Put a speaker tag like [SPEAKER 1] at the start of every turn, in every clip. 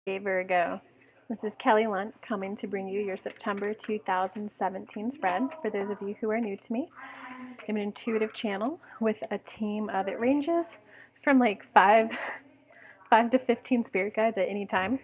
[SPEAKER 1] Hey Virgo, this is Kelly Lunt coming to bring you your September 2017 spread. For those of you who are new to me, I'm an intuitive channel with a team of, it ranges from like 5 to 15 spirit guides at any time.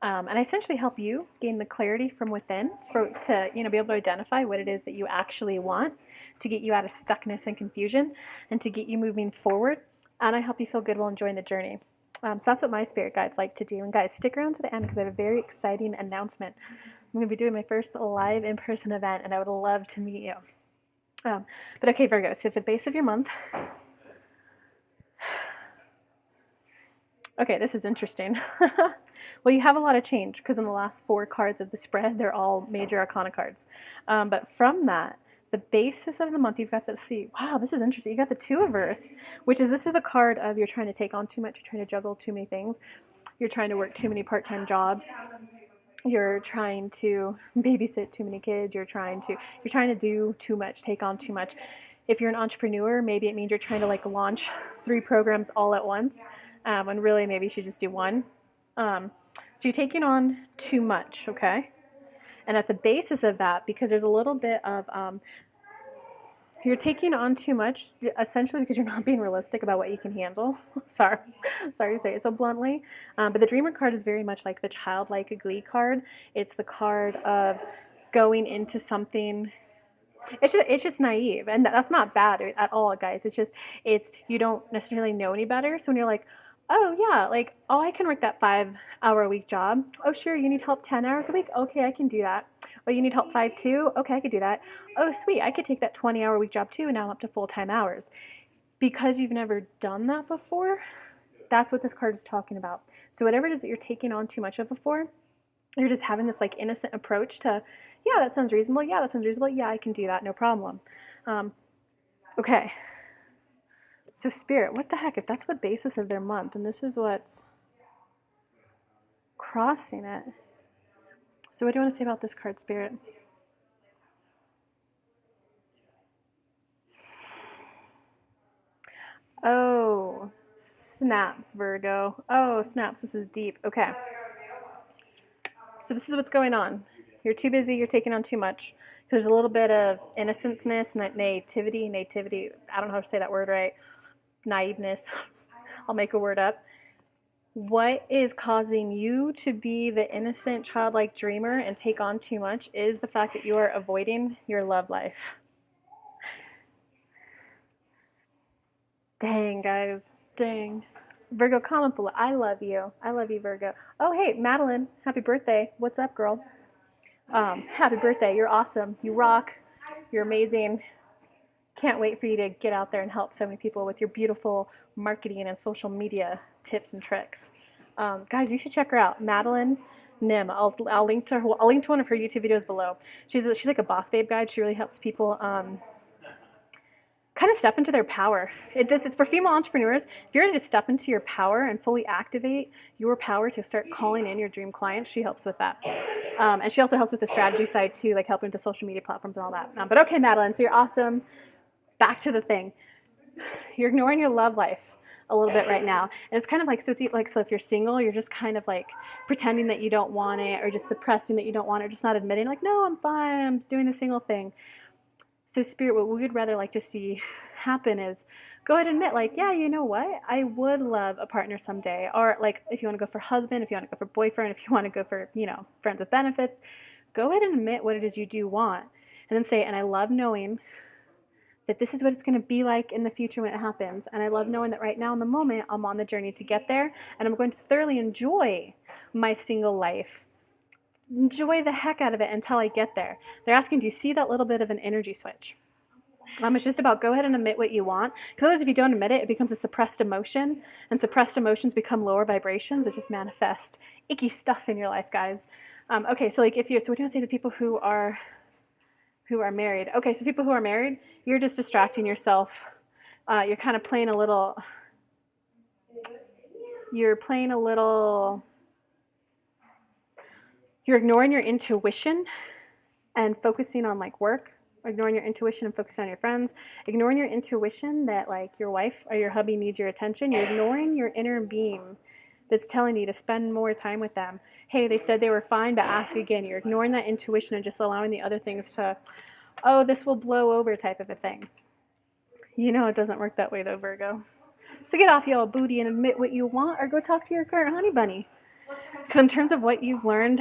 [SPEAKER 1] And I essentially help you gain the clarity from within to be able to identify what it is that you actually want, to get you out of stuckness and confusion, and to get you moving forward. And I help you feel good while enjoying the journey. So that's what my spirit guides like to do. And guys, stick around to the end because I have a very exciting announcement. I'm going to be doing my first live in-person event, and I would love to meet you. But okay, Virgo, so for the base of your month, okay, this is interesting. Well, you have a lot of change because in the last 4 cards of the spread, they're all major arcana cards. But from that, the basis of the month, you've got the, see, wow, this is interesting. You got the 2 of Earth, this is the card of you're trying to take on too much, you're trying to juggle too many things, you're trying to work too many part-time jobs, you're trying to babysit too many kids, you're trying to do too much, take on too much. If you're an entrepreneur, maybe it means you're trying to like launch 3 programs all at once, when really maybe you should just do one. So you're taking on too much, okay? And at the basis of that, because there's a little bit of, you're taking on too much, essentially because you're not being realistic about what you can handle. Sorry to say it so bluntly. But the Dreamer card is very much like the childlike glee card. It's the card of going into something. It's just naive, and that's not bad at all, guys. It's you don't necessarily know any better. So when you're like, oh yeah, like, oh, I can work that 5-hour-a-week job. Oh sure, you need help 10 hours a week? Okay, I can do that. Oh, you need help 5 too? Okay, I could do that. Oh sweet, I could take that 20-hour-a-week job too, and now I'm up to full-time hours. Because you've never done that before, that's what this card is talking about. So whatever it is that you're taking on too much of before, you're just having this like innocent approach to, yeah, that sounds reasonable. Yeah, that sounds reasonable. Yeah, I can do that. No problem. Okay. So Spirit, what the heck? If that's the basis of their month, and this is what's crossing it. So what do you want to say about this card, Spirit? Oh, snaps, Virgo. Oh, snaps. This is deep. Okay. So this is what's going on. You're too busy. You're taking on too much. There's a little bit of innocenceness, nativity. I don't know how to say that word right. Naiveness. I'll make a word up. What is causing you to be the innocent, childlike dreamer and take on too much is the fact that you are avoiding your love life. Dang, guys. Dang. Virgo, comment below. I love you. I love you, Virgo. Oh, hey, Madeline. Happy birthday. What's up, girl? Happy birthday. You're awesome. You rock. You're amazing. Can't wait for you to get out there and help so many people with your beautiful marketing and social media tips and tricks. Guys, you should check her out, Madeline Nim. I'll link to her. I'll link to one of her YouTube videos below. She's like a boss babe guide. She really helps people kind of step into their power. It's for female entrepreneurs. If you're ready to step into your power and fully activate your power to start calling in your dream clients, she helps with that. And she also helps with the strategy side too, like helping with the social media platforms and all that. But okay, Madeline, so you're awesome. Back to the thing. You're ignoring your love life a little bit right now. And it's kind of like, so if you're single, you're just kind of like pretending that you don't want it, or just suppressing that you don't want it, or just not admitting like, no, I'm fine, I'm doing the single thing. So Spirit, what we would rather like to see happen is go ahead and admit like, yeah, you know what? I would love a partner someday. Or like, if you want to go for husband, if you want to go for boyfriend, if you want to go for, friends with benefits, go ahead and admit what it is you do want. And then say, and I love knowing that this is what it's going to be like in the future when it happens. And I love knowing that right now in the moment, I'm on the journey to get there, and I'm going to thoroughly enjoy my single life. Enjoy the heck out of it until I get there. They're asking, do you see that little bit of an energy switch? It's just about go ahead and admit what you want. Because otherwise, if you don't admit it, it becomes a suppressed emotion. And suppressed emotions become lower vibrations. It just manifests icky stuff in your life, guys. Okay, so like so what do you want to say to people who are married? Okay, so people who are married, you're just distracting yourself. You're kind of playing a little, you're ignoring your intuition and focusing on like work, ignoring your intuition and focusing on your friends, ignoring your intuition that like your wife or your hubby needs your attention. You're ignoring your inner being that's telling you to spend more time with them. Hey, they said they were fine, but ask again. You're ignoring that intuition and just allowing the other things to, oh, this will blow over type of a thing. You know it doesn't work that way though, Virgo. So get off your old booty and admit what you want, or go talk to your current honey bunny. Because in terms of what you've learned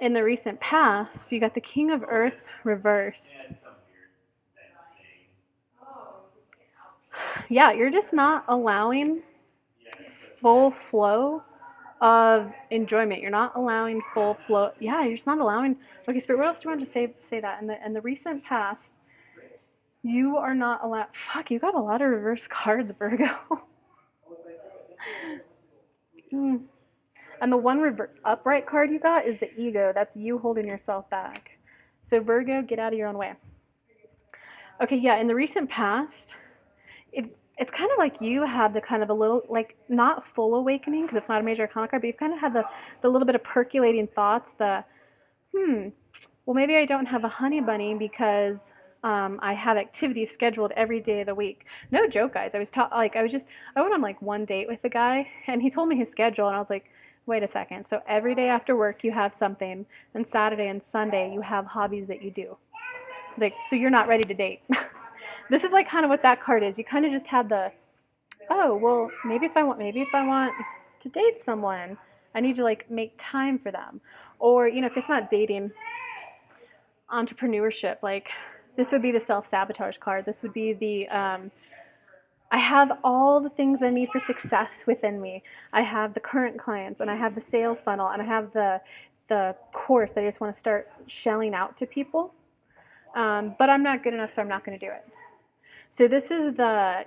[SPEAKER 1] in the recent past, you got the King of Earth reversed. Yeah, you're just not allowing full flow of enjoyment. You're not allowing full flow. Yeah, you're just not allowing. Okay, Spirit, what else do you want to say that? In the recent past, you are not allowed. Fuck, you got a lot of reverse cards, Virgo. And the one upright card you got is the ego. That's you holding yourself back. So Virgo, get out of your own way. Okay, yeah, in the recent past, it's kind of like you had the kind of a little, like, not full awakening, because it's not a major arcana card, but you've kind of had the little bit of percolating thoughts, well, maybe I don't have a honey bunny because I have activities scheduled every day of the week. No joke, guys. I went on like one date with the guy, and he told me his schedule, and I was like, wait a second. So every day after work you have something, and Saturday and Sunday you have hobbies that you do. Like, so you're not ready to date. This is like kind of what that card is. You kind of just had the, oh, well, maybe if I want to date someone, I need to like make time for them. Or, you know, if it's not dating, entrepreneurship, like this would be the self-sabotage card. This would be the, I have all the things I need for success within me. I have the current clients, and I have the sales funnel, and I have the course that I just want to start shelling out to people. But I'm not good enough, so I'm not going to do it. So this is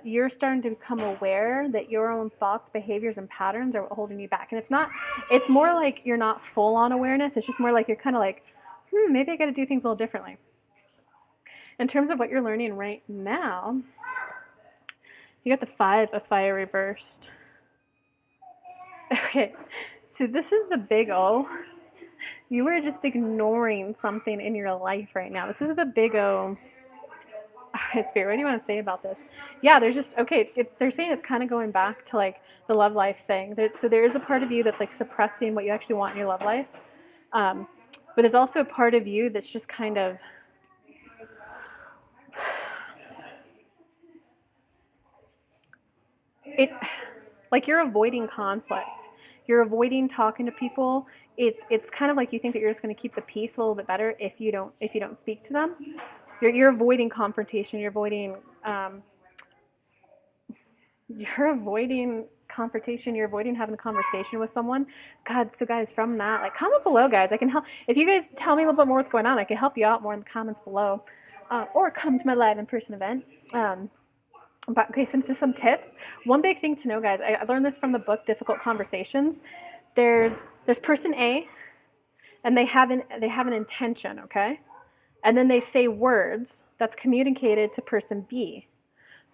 [SPEAKER 1] you're starting to become aware that your own thoughts, behaviors, and patterns are holding you back. And it's more like you're not full on awareness. It's just more like you're kind of like, maybe I got to do things a little differently. In terms of what you're learning right now, you got the 5 of Fire reversed. Okay, so this is the big O. You are just ignoring something in your life right now. This is the big O. All right, Spirit, what do you want to say about this? Yeah, there's just, okay, they're saying it's kind of going back to like the love life thing. So there is a part of you that's like suppressing what you actually want in your love life. But there's also a part of you that's just kind of, like you're avoiding conflict. You're avoiding talking to people. It's kind of like you think that you're just going to keep the peace a little bit better if you don't speak to them. You're avoiding confrontation. You're avoiding confrontation. You're avoiding having a conversation with someone. God, so guys, from that, like, comment below, guys. I can help. If you guys tell me a little bit more what's going on, I can help you out more in the comments below, or come to my live in-person event. But okay, some tips. One big thing to know, guys. I learned this from the book Difficult Conversations. There's person A, and they have an intention, okay? And then they say words that's communicated to person B.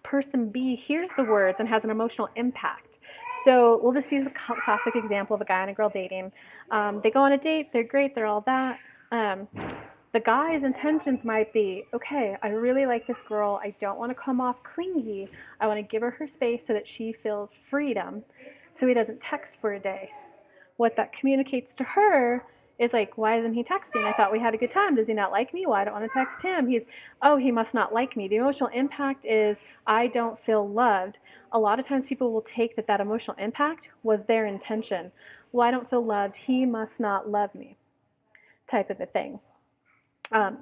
[SPEAKER 1] Person B hears the words and has an emotional impact. So we'll just use the classic example of a guy and a girl dating. They go on a date, they're great, they're all that. The guy's intentions might be, okay, I really like this girl. I don't want to come off clingy. I want to give her space so that she feels freedom, so he doesn't text for a day. What that communicates to her is like, why isn't he texting? I thought we had a good time. Does he not like me? Well, I don't want to text him. He must not like me. The emotional impact is, I don't feel loved. A lot of times people will take that emotional impact was their intention. Well, I don't feel loved. He must not love me, type of a thing.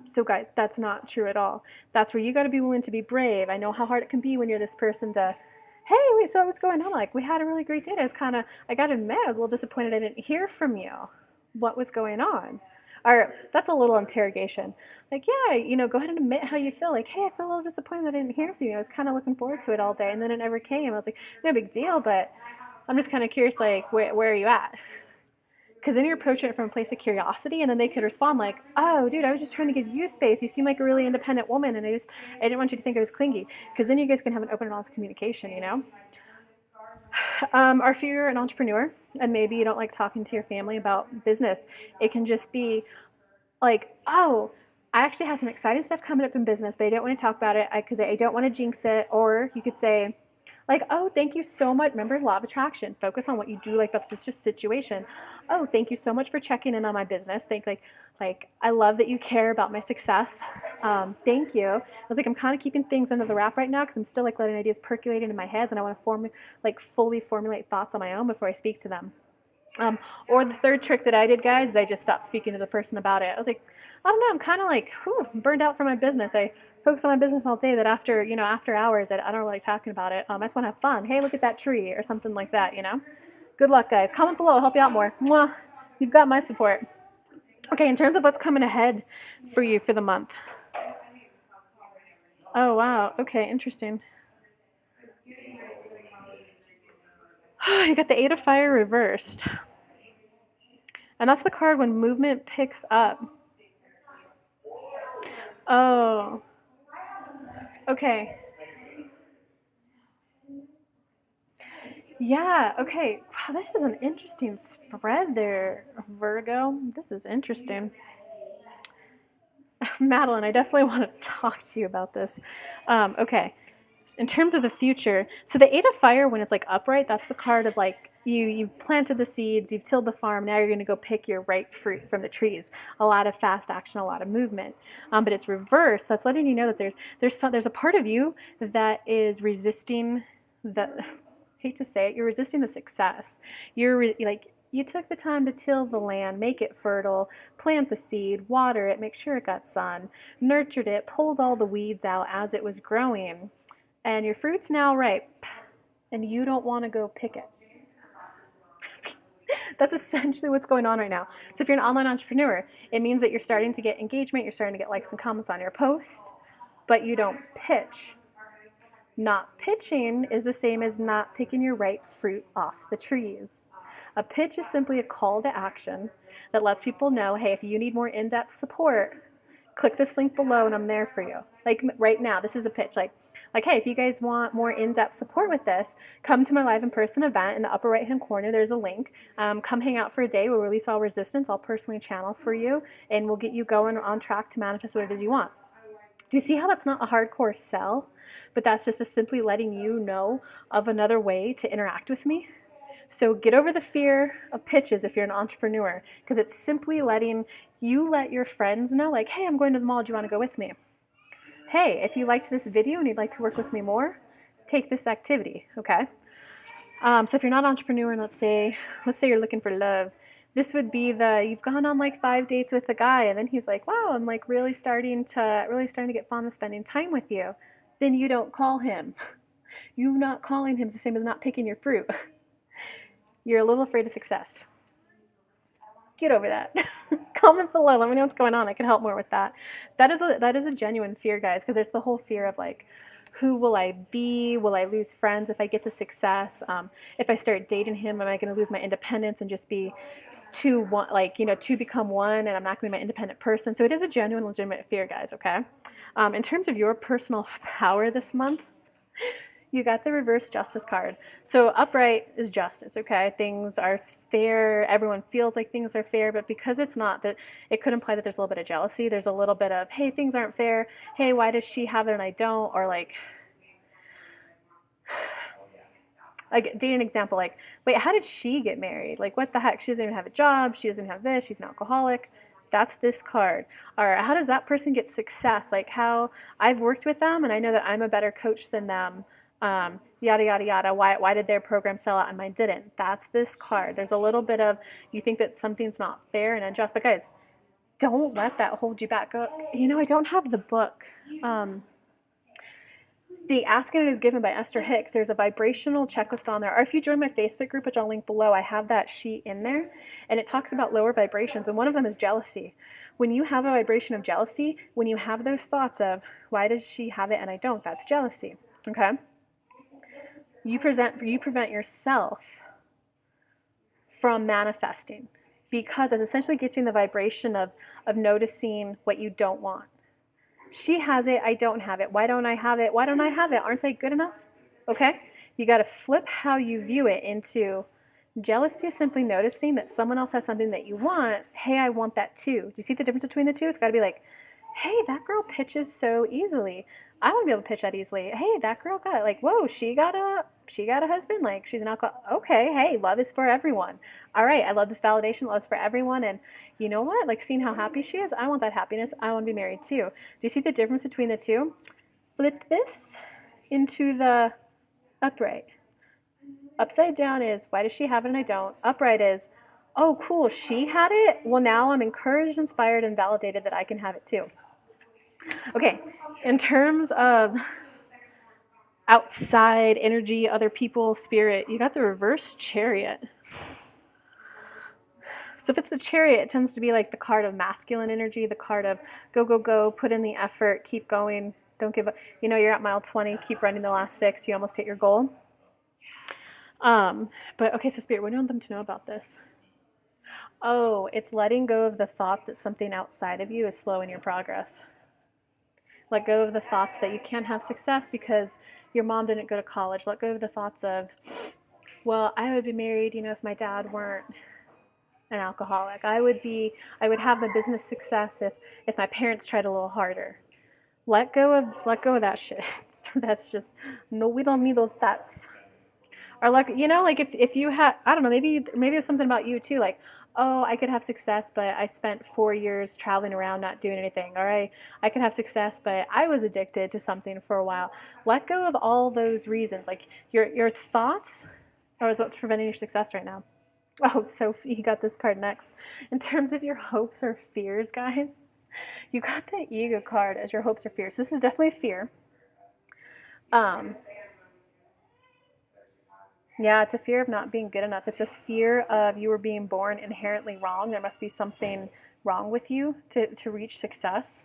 [SPEAKER 1] So guys, that's not true at all. That's where you got to be willing to be brave. I know how hard it can be when you're this person to, hey, wait, so what's going on? Like, we had a really great date. I got to admit, I was a little disappointed I didn't hear from you. What was going on? Or that's a little interrogation. Like, yeah, go ahead and admit how you feel. Like, hey, I feel a little disappointed that I didn't hear from you. I was kind of looking forward to it all day, and then it never came. I was like, no big deal, but I'm just kind of curious, like, where are you at? Because then you're approaching it from a place of curiosity, and then they could respond like, oh, dude, I was just trying to give you space. You seem like a really independent woman, and I didn't want you to think I was clingy. Because then you guys can have an open and honest communication, Or if you're an entrepreneur and maybe you don't like talking to your family about business, it can just be like, oh, I actually have some exciting stuff coming up in business, but I don't want to talk about it because I don't want to jinx it. Or you could say, Like, oh, thank you so much. Remember law of attraction. Focus on what you do like about the situation. Oh, thank you so much for checking in on my business. Like I love that you care about my success. Thank you. I was like, I'm kind of keeping things under the wrap right now because I'm still like letting ideas percolate into my head, and I want to fully formulate thoughts on my own before I speak to them. Or the third trick that I did, guys, is I just stopped speaking to the person about it. I was like, I don't know, I'm kind of like, burned out from my business. I focus on my business all day that after hours, I don't really like talking about it. I just want to have fun. Hey, look at that tree or something like that, Good luck, guys. Comment below. I'll help you out more. Mwah. You've got my support. Okay, in terms of what's coming ahead for you for the month. Oh, wow. Okay, interesting. You got the Eight of Fire reversed. And that's the card when movement picks up. Oh. Okay. Yeah, okay. Wow, this is an interesting spread there, Virgo. This is interesting. Madeline, I definitely want to talk to you about this. Okay. In terms of the future, so the Eight of Fire, when it's like upright, that's the card of like you've planted the seeds, you've tilled the farm, now you're going to go pick your ripe fruit from the trees. A lot of fast action, a lot of movement. But it's reversed. That's letting you know that there's a part of you that is resisting the hate to say it, you're resisting the success. You took the time to till the land, make it fertile, plant the seed, water it, make sure it got sun, nurtured it, pulled all the weeds out as it was growing, and your fruit's now ripe, and you don't want to go pick it. That's essentially what's going on right now. So if you're an online entrepreneur, it means that you're starting to get engagement, you're starting to get likes and comments on your post, but you don't pitch. Not pitching is the same as not picking your ripe fruit off the trees. A pitch is simply a call to action that lets people know, hey, if you need more in-depth support, click this link below and I'm there for you. Like right now, this is a pitch. Like, hey, if you guys want more in-depth support with this, come to my live in-person event. In the upper right-hand corner, there's a link. Come hang out for a day. We'll release all resistance. I'll personally channel for you, and we'll get you going on track to manifest what it is you want. Do you see how that's not a hardcore sell? But that's just simply letting you know of another way to interact with me. So get over the fear of pitches if you're an entrepreneur, because it's simply letting you let your friends know, like, hey, I'm going to the mall. Do you want to go with me? Hey, if you liked this video and you'd like to work with me more, take this activity, okay? So if you're not an entrepreneur, and let's say you're looking for love, this would be you've gone on like 5 dates with a guy, and then he's like, wow, I'm like really starting to get fond of spending time with you. Then you don't call him. You not calling him is the same as not picking your fruit. You're a little afraid of success. Get over that. Comment below. Let me know what's going on. I can help more with that. That is a genuine fear, guys, because there's the whole fear of like, who will I be? Will I lose friends if I get the success? If I start dating him, am I going to lose my independence and just be two become one, and I'm not going to be my independent person? So it is a genuine, legitimate fear, guys, okay? In terms of your personal power this month, you got the reverse justice card. So upright is justice, okay? Things are fair. Everyone feels like things are fair, but because it's not, that it could imply that there's a little bit of jealousy. There's a little bit of, hey, things aren't fair. Hey, why does she have it and I don't? Or like date an example, like, wait, how did she get married? Like, what the heck? She doesn't even have a job. She doesn't have this. She's an alcoholic. That's this card. Or how does that person get success? Like, how I've worked with them and I know that I'm a better coach than them. Yada, yada, yada. Why did their program sell out and mine didn't? That's this card. There's a little bit of, you think that something's not fair and unjust, but guys, don't let that hold you back. I don't have the book. The Ask and It Is Given by Esther Hicks. There's a vibrational checklist on there. Or if you join my Facebook group, which I'll link below, I have that sheet in there. And it talks about lower vibrations. And one of them is jealousy. When you have a vibration of jealousy, when you have those thoughts of, why does she have it and I don't? That's jealousy. Okay? You prevent yourself from manifesting, because it essentially gets you in the vibration of noticing what you don't want. She has it, I don't have it. Why don't I have it? Why don't I have it? Aren't I good enough? Okay? You got to flip how you view it into jealousy is simply noticing that someone else has something that you want. Hey, I want that too. Do you see the difference between the two? It's got to be like, hey, that girl pitches so easily. I want to be able to pitch that easily. Hey, that girl got like, whoa, she got a husband. Like, she's an alcoholic. Okay, hey, love is for everyone. All right, I love this validation. Love is for everyone. And you know what? Like, seeing how happy she is, I want that happiness. I want to be married too. Do you see the difference between the two? Flip this into the upright. Upside down is, why does she have it and I don't? Upright is, oh, cool, she had it. Well, now I'm encouraged, inspired, and validated that I can have it too. Okay, in terms of outside energy, other people, spirit, you got the reverse Chariot. So if it's the Chariot, it tends to be like the card of masculine energy, the card of go, go, go, put in the effort, keep going, don't give up. You know, you're at mile 20, keep running the last 6, you almost hit your goal. But okay, so Spirit, what do you want them to know about this? Oh, it's letting go of the thought that something outside of you is slowing your progress. Let go of the thoughts that you can't have success because your mom didn't go to college. Let go of the thoughts of, well, I would be married, you know, if my dad weren't an alcoholic. I would have the business success if my parents tried a little harder. Let go of that shit. That's just, no, we don't need those thoughts. Or like, you know, like if you had, I don't know, maybe it's something about you too, like, oh, I could have success, but I spent 4 years traveling around not doing anything. Or I could have success, but I was addicted to something for a while. Let go of all those reasons. Like your thoughts are what's preventing your success right now. Oh, Sophie, you got this card next. In terms of your hopes or fears, guys, you got the ego card as your hopes or fears. This is definitely fear. Yeah, it's a fear of not being good enough. It's a fear of you were being born inherently wrong. There must be something wrong with you to reach success.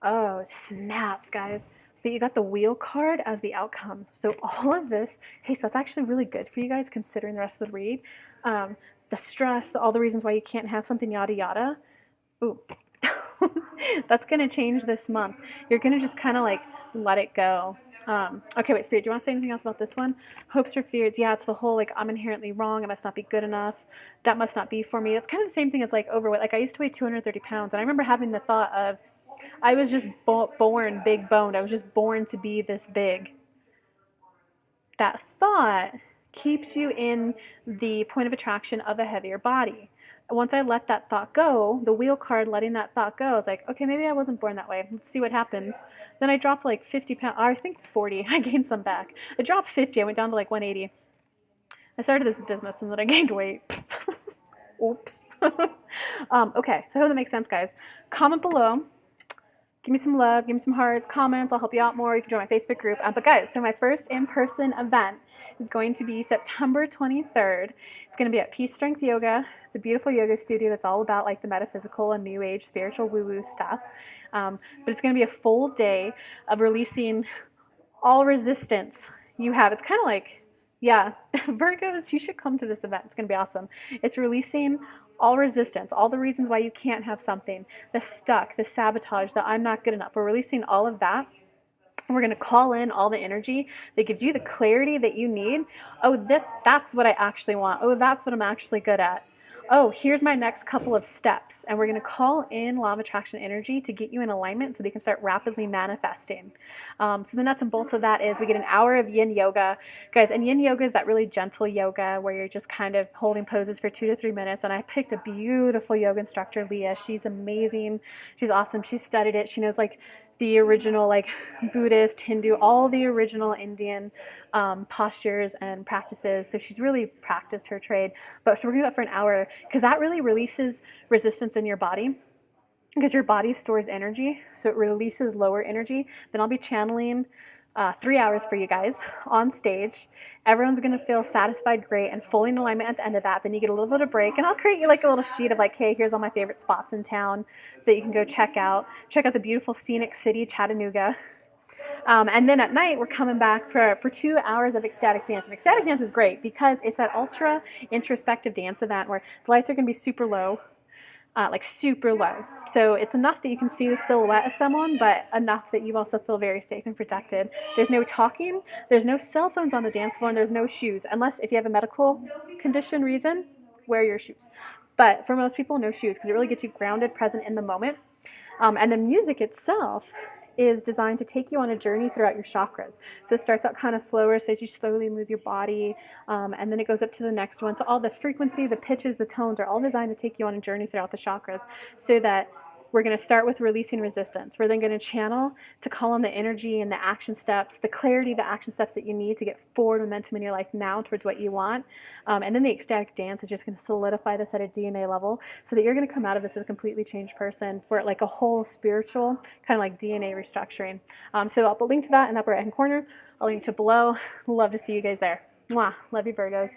[SPEAKER 1] Oh, snaps, guys. But you got the wheel card as the outcome. So all of this, hey, so that's actually really good for you guys considering the rest of the read. The stress, all the reasons why you can't have something, yada, yada. Ooh. That's going to change this month. You're going to just kind of like let it go. Okay, wait, Spirit, do you want to say anything else about this one? Hopes or fears? Yeah, it's the whole, like, I'm inherently wrong. I must not be good enough. That must not be for me. It's kind of the same thing as, like, overweight. Like, I used to weigh 230 pounds, and I remember having the thought of, I was just born big boned. I was just born to be this big. That thought keeps you in the point of attraction of a heavier body. Once I let that thought go, the wheel card letting that thought go, I was like, okay, maybe I wasn't born that way. Let's see what happens. Then I dropped like 50 pounds, or I think 40. I gained some back. I dropped 50. I went down to like 180. I started this business and then I gained weight. Oops. Okay, so I hope that makes sense, guys. Comment below. Give me some love, give me some hearts, comments. I'll help you out more. You can join my Facebook group. But guys, so my first in-person event is going to be September 23rd. It's going to be at Peace Strength Yoga. It's a beautiful yoga studio that's all about like the metaphysical and new age, spiritual woo-woo stuff. But it's going to be a full day of releasing all resistance you have. It's kind of like, yeah, Virgos, you should come to this event. It's going to be awesome. It's releasing all resistance, all the reasons why you can't have something, the stuck, the sabotage, the I'm not good enough. We're releasing all of that. And we're going to call in all the energy that gives you the clarity that you need. Oh, that's what I actually want. Oh, that's what I'm actually good at. Oh, here's my next couple of steps. And we're going to call in law of attraction energy to get you in alignment so that you can start rapidly manifesting. So the nuts and bolts of that is we get an hour of yin yoga. Guys, and yin yoga is that really gentle yoga where you're just kind of holding poses for 2 to 3 minutes. And I picked a beautiful yoga instructor, Leah. She's amazing. She's awesome. She studied it. She knows like the original like Buddhist, Hindu, all the original Indian postures and practices. So she's really practiced her trade. But so we're going to do that for an hour because that really releases resistance in your body because your body stores energy. So it releases lower energy. Then I'll be channeling 3 hours for you guys on stage. Everyone's going to feel satisfied, great, and fully in alignment at the end of that. Then you get a little bit of break, and I'll create you like a little sheet of like, hey, here's all my favorite spots in town that you can go check out. Check out the beautiful scenic city, Chattanooga. And then at night, we're coming back for 2 hours of ecstatic dance. And ecstatic dance is great because it's that ultra introspective dance event where the lights are going to be super low. Like super low. So it's enough that you can see the silhouette of someone, but enough that you also feel very safe and protected. There's no talking, there's no cell phones on the dance floor, and there's no shoes. Unless if you have a medical condition reason, wear your shoes. But for most people, no shoes, because it really gets you grounded, present in the moment. And the music itself is designed to take you on a journey throughout your chakras. So it starts out kind of slower, so as you slowly move your body, and then it goes up to the next one. So all the frequency, the pitches, the tones are all designed to take you on a journey throughout the chakras, so that we're going to start with releasing resistance. We're then going to channel to call on the energy and the action steps, the clarity, the action steps that you need to get forward momentum in your life now towards what you want. And then the ecstatic dance is just going to solidify this at a DNA level, so that you're going to come out of this as a completely changed person for like a whole spiritual kind of like DNA restructuring. So I'll put a link to that in the upper right hand corner. I'll link to below. Love to see you guys there. Mwah. Love you, Virgos.